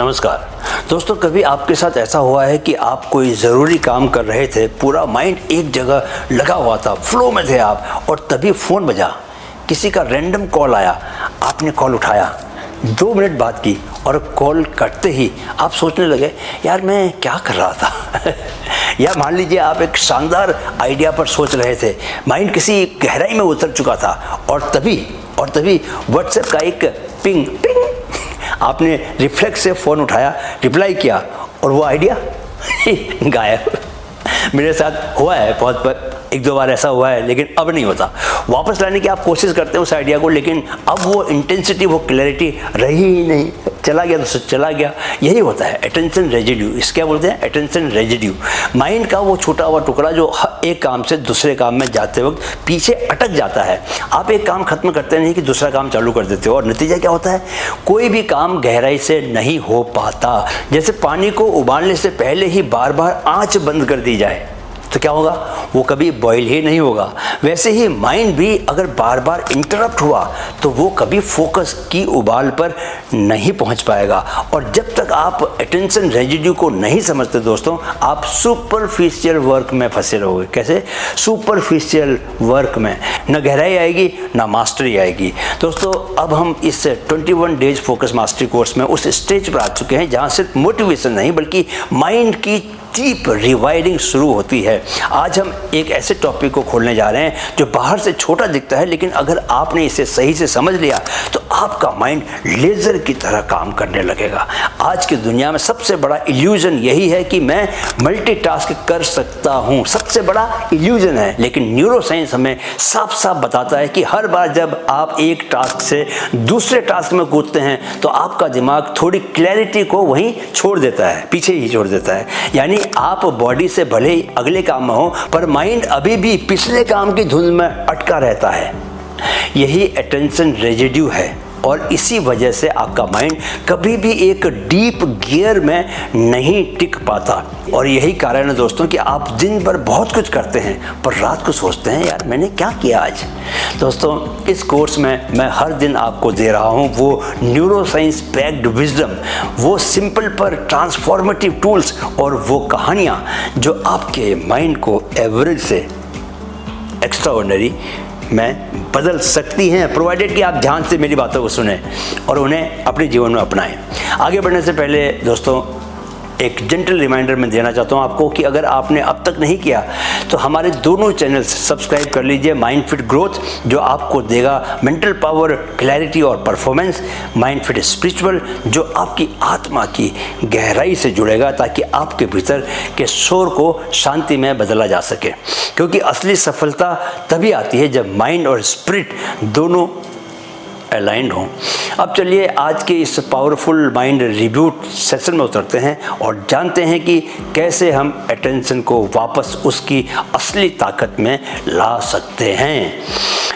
नमस्कार दोस्तों, कभी आपके साथ ऐसा हुआ है कि आप कोई ज़रूरी काम कर रहे थे, पूरा माइंड एक जगह लगा हुआ था, फ्लो में थे आप, और तभी फ़ोन बजा, किसी का रैंडम कॉल आया, आपने कॉल उठाया, 2 मिनट बात की और कॉल कटते ही आप सोचने लगे यार मैं क्या कर रहा था या मान लीजिए आप एक शानदार आइडिया पर सोच रहे थे, माइंड किसी गहराई में उतर चुका था और तभी व्हाट्सएप का एक पिंग पिंग, आपने रिफ्लेक्स से फ़ोन उठाया, रिप्लाई किया और वो आइडिया गायब। मेरे साथ हुआ है बहुत 1-2 बार ऐसा हुआ है, लेकिन अब नहीं होता। वापस लाने की आप कोशिश करते हैं उस आइडिया को, लेकिन अब वो इंटेंसिटी, वो क्लैरिटी रही ही नहीं, चला गया तो चला गया। यही होता है अटेंशन रेजिड्यू, इस क्या बोलते हैं, अटेंशन रेजिड्यू। माइंड का वो छूटा हुआ टुकड़ा जो एक काम से दूसरे काम में जाते वक्त पीछे अटक जाता है। आप एक काम खत्म करते नहीं कि दूसरा काम चालू कर देते हो, और नतीजा क्या होता है, कोई भी काम गहराई से नहीं हो पाता। जैसे पानी को उबालने से पहले ही बार बार आंच बंद कर दी जाए तो क्या होगा, वो कभी बॉयल ही नहीं होगा। वैसे ही माइंड भी अगर बार बार इंटरप्ट हुआ तो वो कभी फोकस की उबाल पर नहीं पहुंच पाएगा। और जब तक आप अटेंशन रेजिड्यू को नहीं समझते दोस्तों, आप सुपरफिशियल वर्क में फंसे रहोगे। कैसे? सुपरफिशियल वर्क में न गहराई आएगी ना मास्टरी आएगी। दोस्तों, अब हम इस 21 डेज फोकस मास्टरी कोर्स में उस स्टेज पर आ चुके हैं जहां सिर्फ मोटिवेशन नहीं बल्कि माइंड की डीप रिवायरिंग शुरू होती है। आज हम एक ऐसे टॉपिक को खोलने जा रहे हैं जो बाहर से छोटा दिखता है, लेकिन अगर आपने इसे सही से समझ लिया तो आपका माइंड लेजर की तरह काम करने लगेगा। आज की दुनिया में सबसे बड़ा इल्यूजन यही है कि मैं मल्टीटास्क कर सकता हूं, सबसे बड़ा इल्यूजन है। लेकिन न्यूरोसाइंस हमें साफ साफ बताता है कि हर बार जब आप एक टास्क से दूसरे टास्क में कूदते हैं तो आपका दिमाग थोड़ी क्लैरिटी को वहीं छोड़ देता है, पीछे ही छोड़ देता है। यानी आप बॉडी से भले ही अगले काम में हो, पर माइंड अभी भी पिछले काम की धुन में अटका रहता है। यही अटेंशन रेजिड्यू है, और इसी वजह से आपका माइंड कभी भी एक डीप गियर में नहीं टिक पाता। और यही कारण है दोस्तों कि आप दिन भर बहुत कुछ करते हैं पर रात को सोचते हैं यार मैंने क्या किया आज। दोस्तों, इस कोर्स में मैं हर दिन आपको दे रहा हूं वो न्यूरोसाइंस पैक्ड विजडम, वो सिंपल पर ट्रांसफॉर्मेटिव टूल्स और वो कहानियां जो आपके माइंड को एवरेज से एक्स्ट्राऑर्डिनरी में बदल सकती हैं, प्रोवाइडेड कि आप ध्यान से मेरी बातों को सुने और उन्हें अपने जीवन में अपनाएं। आगे बढ़ने से पहले दोस्तों एक जेंटल रिमाइंडर मैं देना चाहता हूं आपको कि अगर आपने अब तक नहीं किया तो हमारे दोनों चैनल्स सब्सक्राइब कर लीजिए। माइंड फिट ग्रोथ जो आपको देगा मेंटल पावर, क्लैरिटी और परफॉर्मेंस, माइंड फिट स्पिरिचुअल जो आपकी आत्मा की गहराई से जुड़ेगा ताकि आपके भीतर के शोर को शांति में बदला जा सके, क्योंकि असली सफलता तभी आती है जब माइंड और स्पिरिट दोनों अलाइंड हों। अब चलिए आज के इस पावरफुल माइंड रिव्यू सेशन में उतरते हैं और जानते हैं कि कैसे हम अटेंशन को वापस उसकी असली ताकत में ला सकते हैं।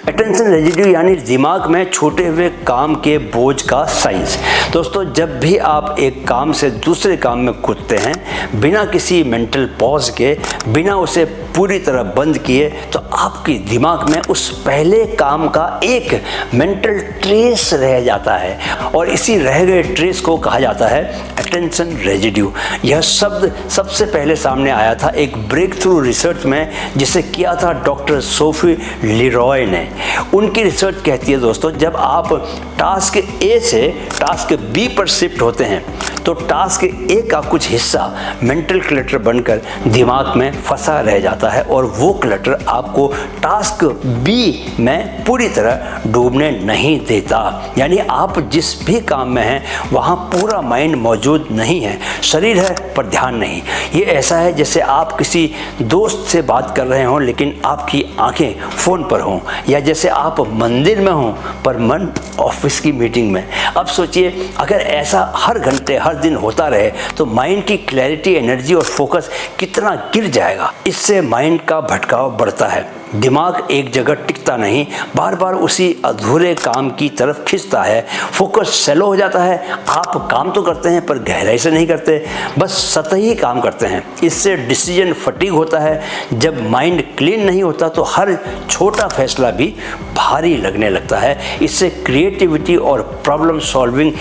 अटेंशन रेजिड्यू यानी दिमाग में छूटे हुए काम के बोझ का साइंस। दोस्तों, जब भी आप एक काम से दूसरे काम में कूदते हैं बिना किसी मेंटल पॉज के, बिना उसे पूरी तरह बंद किए, तो आपके दिमाग में उस पहले काम का एक मेंटल ट्रेस रह जाता है और इसी रह गए ट्रेस को कहा जाता है अटेंशन रेजिड्यू। यह शब्द सबसे पहले सामने आया था एक ब्रेक थ्रू रिसर्च में जिसे किया था डॉक्टर सोफी लिरॉय ने। उनकी रिसर्च कहती है दोस्तों, जब आप टास्क ए से टास्क बी पर शिफ्ट होते हैं तो टास्क ए का कुछ हिस्सा मेंटल क्लटर बनकर दिमाग में फंसा रह जाता है और वो क्लटर आपको टास्क बी में पूरी तरह डूबने नहीं देता। यानी आप जिस भी काम में हैं वहाँ पूरा माइंड मौजूद नहीं है, शरीर है पर ध्यान नहीं। ये ऐसा है जैसे आप किसी दोस्त से बात कर रहे हों लेकिन आपकी आंखें फ़ोन पर हों, या जैसे आप मंदिर में हों पर मन ऑफिस की मीटिंग में। अब सोचिए अगर ऐसा हर घंटे हर दिन होता रहे तो माइंड की क्लैरिटी, एनर्जी और फोकस कितना गिर जाएगा। इससे माइंड का भटकाव बढ़ता है, दिमाग एक जगह टिकता नहीं, बार बार उसी अधूरे काम की तरफ खींचता है, फोकस सेलो हो जाता है। आप काम तो करते हैं पर गहराई से नहीं करते, बस सतही काम करते हैं। इससे डिसीजन फटीग होता है। जब माइंड क्लीन नहीं होता तो हर छोटा फैसला भी भारी लगने लगता है। इससे क्रिएटिविटी और प्रॉब्लम सॉल्विंग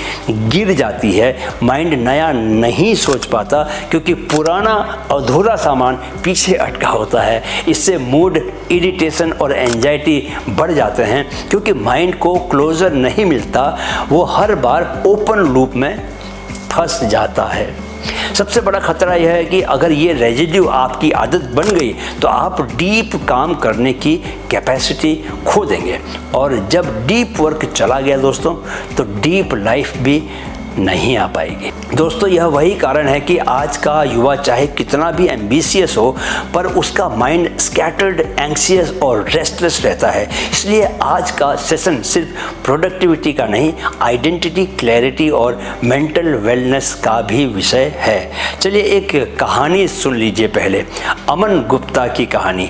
गिर जाती है। माइंड नया नहीं सोच पाता क्योंकि पुराना अधूरा सामान पीछे अटका होता है। इससे मूड, इरिटेशन और एंजाइटी बढ़ जाते हैं क्योंकि माइंड को क्लोजर नहीं मिलता, वो हर बार ओपन लूप में फंस जाता है। सबसे बड़ा खतरा यह है कि अगर ये रेजिड्यू आपकी आदत बन गई तो आप डीप काम करने की कैपेसिटी खो देंगे, और जब डीप वर्क चला गया दोस्तों तो डीप लाइफ भी नहीं आ पाएगी। दोस्तों, यह वही कारण है कि आज का युवा चाहे कितना भी एम्बिशियस हो पर उसका माइंड स्कैटर्ड, एंग्शियस और रेस्टलेस रहता है। इसलिए आज का सेशन सिर्फ प्रोडक्टिविटी का नहीं, आइडेंटिटी, क्लैरिटी और मेंटल वेलनेस का भी विषय है। चलिए एक कहानी सुन लीजिए। पहले अमन गुप्ता की कहानी,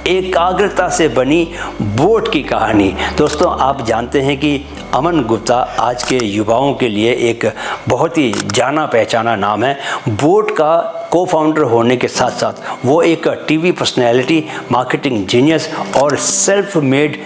एकाग्रता से बनी बोट की कहानी। दोस्तों, आप जानते हैं कि अमन गुप्ता आज के युवाओं के लिए एक बहुत ही जाना पहचाना नाम है। बोट का को-फाउंडर होने के साथ साथ वो एक टीवी पर्सनैलिटी, मार्केटिंग जीनियस और सेल्फ मेड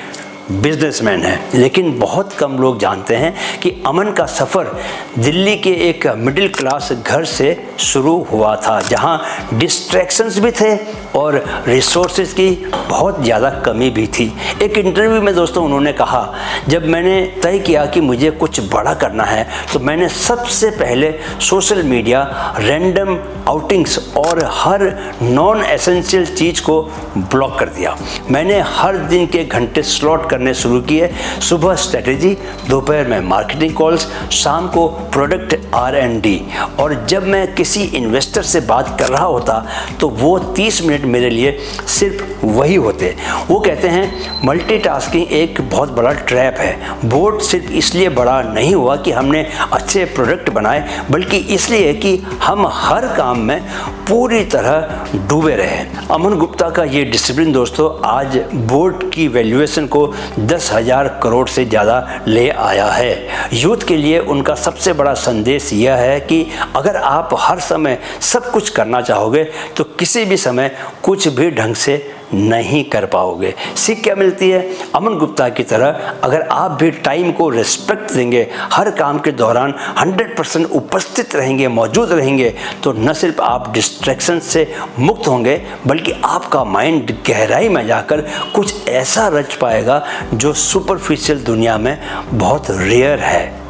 बिजनेसमैन है। लेकिन बहुत कम लोग जानते हैं कि अमन का सफ़र दिल्ली के एक मिडिल क्लास घर से शुरू हुआ था, जहां डिस्ट्रैक्शंस भी थे और रिसोर्सेज की बहुत ज़्यादा कमी भी थी। एक इंटरव्यू में दोस्तों उन्होंने कहा, जब मैंने तय किया कि मुझे कुछ बड़ा करना है तो मैंने सबसे पहले सोशल मीडिया, रैंडम आउटिंग्स और हर नॉन एसेंशियल चीज़ को ब्लॉक कर दिया। मैंने हर दिन के घंटे स्लॉट करने शुरू किए। सुबह स्ट्रेटेजी, दोपहर में मार्केटिंग कॉल्स, शाम को प्रोडक्ट R&D। और जब मैं किसी इन्वेस्टर से बात कर रहा होता तो वो 30 मिनट मेरे लिए सिर्फ वही होते। वो कहते हैं मल्टीटास्किंग एक बहुत बड़ा ट्रैप है। बोट सिर्फ इसलिए बड़ा नहीं हुआ कि हमने अच्छे प्रोडक्ट बनाए, बल्कि इसलिए कि हम हर काम में पूरी तरह डूबे रहे। अमन गुप्ता का ये डिसिप्लिन दोस्तों आज बोट की वैल्यूएशन को 10,000 करोड़ से ज़्यादा ले आया है। यूथ के लिए उनका सबसे बड़ा संदेश यह है कि अगर आप हर समय सब कुछ करना चाहोगे तो किसी भी समय कुछ भी ढंग से नहीं कर पाओगे। सीख क्या मिलती है? अमन गुप्ता की तरह अगर आप भी टाइम को रिस्पेक्ट देंगे, हर काम के दौरान 100% उपस्थित रहेंगे, मौजूद रहेंगे, तो न सिर्फ आप डिस्ट्रैक्शन से मुक्त होंगे बल्कि आपका माइंड गहराई में जाकर कुछ ऐसा रच पाएगा जो सुपरफिशियल दुनिया में बहुत रेयर है।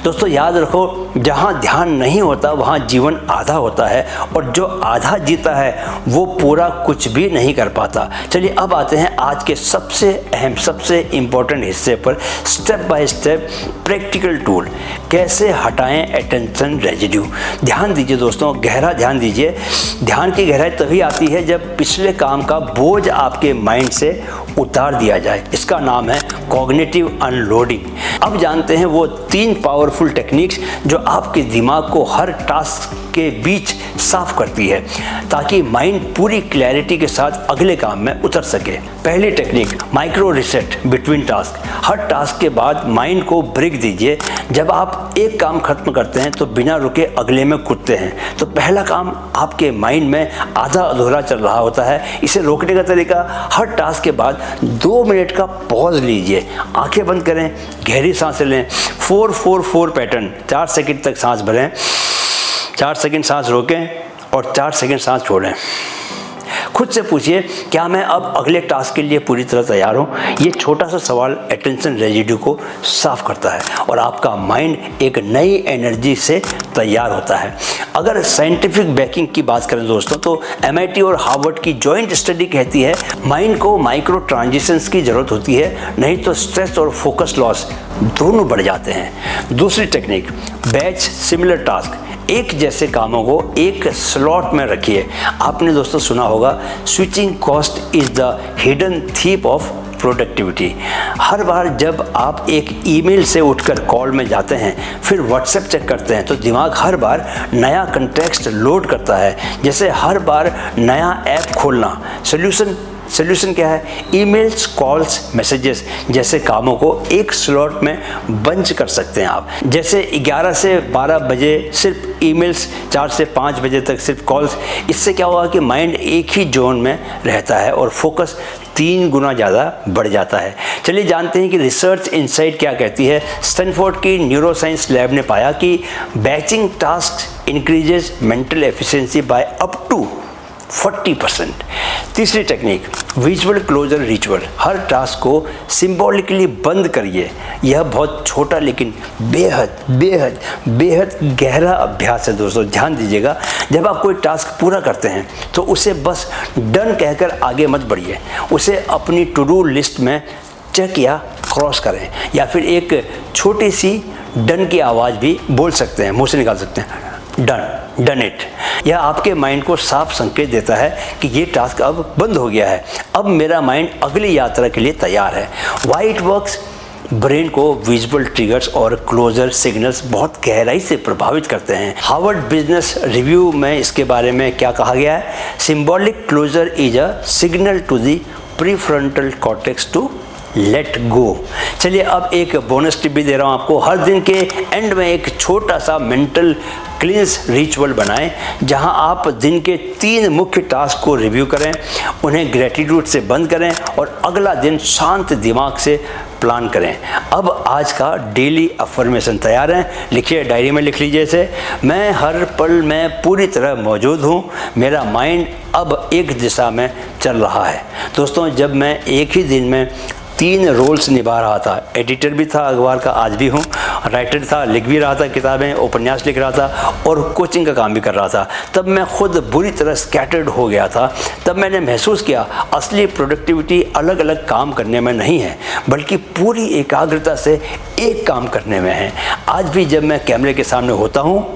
दोस्तों याद रखो, जहाँ ध्यान नहीं होता वहाँ जीवन आधा होता है, और जो आधा जीता है वो पूरा कुछ भी नहीं कर पाता। चलिए अब आते हैं आज के सबसे अहम, सबसे इम्पोर्टेंट हिस्से पर। Step by step practical tool, कैसे हटाएं अटेंशन रेजिड्यू। ध्यान दीजिए दोस्तों, गहरा ध्यान दीजिए। ध्यान की गहराई तभी आती है जब पिछले काम का बोझ आपके माइंड से उतार दिया जाए। इसका नाम है कॉग्निटिव अनलोडिंग। अब जानते हैं वो 3 पावरफुल टेक्निक्स जो आपके दिमाग को हर टास्क के बीच साफ करती है ताकि माइंड पूरी क्लैरिटी के साथ अगले काम में उतर सके। पहली technique, micro reset between task. हर टास्क के बाद माइंड को ब्रेक दीजिए। जब आप एक काम खत्म करते हैं तो बिना रुके अगले में कूदते हैं, तो पहला काम आपके माइंड में आधा अधूरा चल रहा होता है। इसे रोकने का तरीका, हर टास्क के बाद 2 मिनट का पॉज लीजिए, आंखें बंद करें, गहरी सांसें लें। 4-4-4 पैटर्न, 4 सेकंड तक सांस भरें, 4 सेकंड सांस रोकें और 4 सेकंड सांस छोड़ें। खुद से पूछिए, क्या मैं अब अगले टास्क के लिए पूरी तरह तैयार हूँ? ये छोटा सा सवाल अटेंशन रेजिड्यू को साफ करता है और आपका माइंड एक नई एनर्जी से तैयार होता है। अगर साइंटिफिक बैकिंग की बात करें दोस्तों, तो MIT और हार्वर्ड की जॉइंट स्टडी कहती है माइंड को माइक्रो ट्रांजिशंस की ज़रूरत होती है, नहीं तो स्ट्रेस और फोकस लॉस दोनों बढ़ जाते हैं। दूसरी टेक्निक, बैच सिमिलर टास्क। एक जैसे कामों को एक स्लॉट में रखिए। आपने दोस्तों सुना होगा, switching cost is the hidden thief of productivity. हर बार जब आप एक ईमेल से उठकर कॉल में जाते हैं, फिर व्हाट्सएप चेक करते हैं, तो दिमाग हर बार नया कंटेक्स्ट लोड करता है, जैसे हर बार नया ऐप खोलना। सोल्यूशन, सोल्यूशन क्या है? ईमेल्स, कॉल्स, मैसेजेस जैसे कामों को एक स्लॉट में बंच कर सकते हैं आप। जैसे 11 से 12 बजे सिर्फ ईमेल्स, 4 से 5 बजे तक सिर्फ कॉल्स। इससे क्या होगा कि माइंड एक ही जोन में रहता है और फोकस 3 गुना ज़्यादा बढ़ जाता है। चलिए जानते हैं कि रिसर्च इनसाइट क्या कहती है। स्टैनफोर्ड की न्यूरोसाइंस लैब ने पाया कि batching task increases mental efficiency by up to 40%। तीसरी टेक्निक, विजुअल क्लोजर रिचुअल। हर टास्क को सिंबॉलिकली बंद करिए। यह बहुत छोटा लेकिन बेहद बेहद बेहद गहरा अभ्यास है दोस्तों, ध्यान दीजिएगा। जब आप कोई टास्क पूरा करते हैं तो उसे बस डन कहकर आगे मत बढ़िए, उसे अपनी टू डू लिस्ट में चेक या क्रॉस करें, या फिर एक छोटी सी डन की आवाज़ भी बोल सकते हैं, मुंह से निकाल सकते हैं, डन इट। यह आपके माइंड को साफ संकेत देता है कि ये टास्क अब बंद हो गया है, अब मेरा माइंड अगली यात्रा के लिए तैयार है। Why it works? ब्रेन को विजुअल ट्रिगर्स और क्लोजर सिग्नल्स बहुत गहराई से प्रभावित करते हैं। हार्वर्ड बिजनेस रिव्यू में इसके बारे में क्या कहा गया है? Symbolic closure is a signal to the prefrontal cortex to let go. चलिए अब एक बोनस टिप भी दे रहा हूँ आपको। हर दिन के एंड में एक छोटा सा मेंटल क्लींस रिचुअल बनाएं, जहां आप दिन के 3 मुख्य टास्क को रिव्यू करें, उन्हें ग्रेटिट्यूड से बंद करें और अगला दिन शांत दिमाग से प्लान करें। अब आज का डेली अफर्मेशन तैयार है, लिखिए, डायरी में लिख लीजिए इसे। मैं हर पल में पूरी तरह मौजूद हूँ, मेरा माइंड अब एक दिशा में चल रहा है। दोस्तों, जब मैं एक ही दिन में 3 रोल्स निभा रहा था, एडिटर भी था अखबार का, आज भी हूँ, राइटर था, लिख भी रहा था किताबें, उपन्यास लिख रहा था और कोचिंग का काम भी कर रहा था, तब मैं खुद बुरी तरह स्कैटर्ड हो गया था। तब मैंने महसूस किया असली प्रोडक्टिविटी अलग अलग काम करने में नहीं है, बल्कि पूरी एकाग्रता से एक काम करने में है। आज भी जब मैं कैमरे के सामने होता हूँ,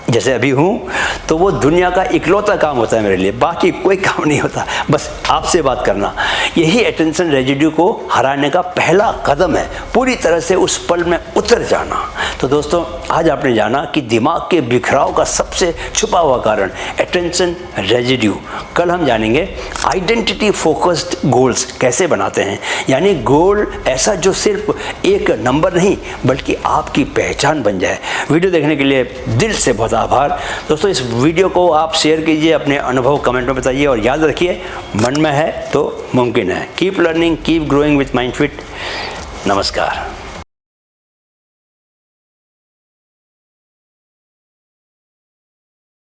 जैसे अभी हूँ, तो वो दुनिया का इकलौता काम होता है मेरे लिए, बाकी कोई काम नहीं होता, बस आपसे बात करना। यही अटेंशन रेजिड्यू को हराने का पहला कदम है, पूरी तरह से उस पल में उतर जाना। तो दोस्तों, आज आपने जाना कि दिमाग के बिखराव का सबसे छुपा हुआ कारण अटेंशन रेजिड्यू। कल हम जानेंगे आइडेंटिटी फोकस्ड गोल्स कैसे बनाते हैं, यानी गोल ऐसा जो सिर्फ एक नंबर नहीं बल्कि आपकी पहचान बन जाए। वीडियो देखने के लिए दिल से बहुत आभार दोस्तों। इस वीडियो को आप शेयर कीजिए, अपने अनुभव कमेंट में बताइए और याद रखिए, मन में है तो मुमकिन है। Keep learning, keep growing with mind fit. नमस्कार।